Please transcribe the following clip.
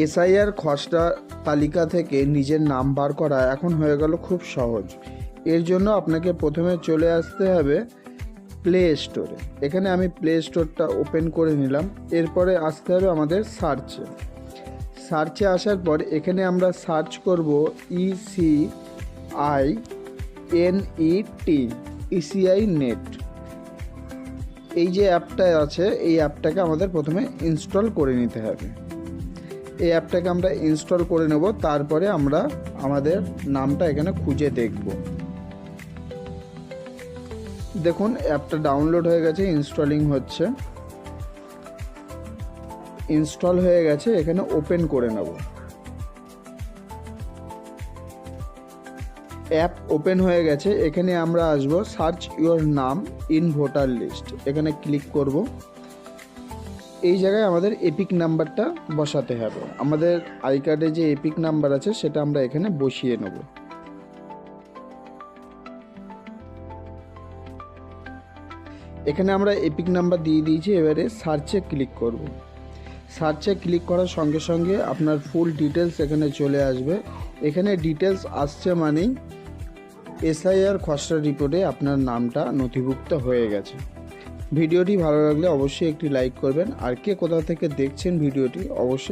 SIR খসড়া তালিকা থেকে নিজের নাম বার করা এখন হয়ে গেল খুব সহজ। এর জন্য আপনাকে প্রথমে চলে আসতে হবে প্লে স্টোরে। এখানে আমি প্লে স্টোরটা ওপেন করে নিলাম। এরপরে আসতে হবে আমাদের সার্চে আসার পর এখানে আমরা সার্চ করব ECINET নেট। এই যে অ্যাপটা আছে এই অ্যাপটাকে আমাদের প্রথমে ইনস্টল করে নিতে হবে। এই অ্যাপটাকে আমরা ইনস্টল করে নেব, তারপরে আমরা আমাদের নামটা এখানে খুঁজে দেখব। দেখুন অ্যাপটা ডাউনলোড হয়ে গেছে, ইনস্টলিং হচ্ছে। ইনস্টল হয়ে গেছে, এখানে ওপেন করে নেব। অ্যাপ ওপেন হয়ে গেছে, এখানে আমরা আসব সার্চ ইওর নাম ইন ভোটার লিস্ট, এখানে ক্লিক করব। এই জায়গায় আমাদের এপিক নাম্বারটা বসাতে হবে। আমাদের আই কার্ডে যে এপিক নাম্বার আছে সেটা আমরা এখানে বসিয়ে নেব। এখানে আমরা এপিক নাম্বার দিয়ে দিয়েছি। এবারে সার্চে ক্লিক করব। সার্চে ক্লিক করার সঙ্গে সঙ্গে আপনার ফুল ডিটেলস এখানে চলে আসবে। এখানে ডিটেলস আসছে মানেই এসআইআর খসড়া রিপোর্টে আপনার নামটা নথিভুক্ত হয়ে গেছে। ভিডিওটি ভালো লাগলে অবশ্যই একটি লাইক করবেন। আর কে কোথা থেকে দেখছেন ভিডিওটি অবশ্যই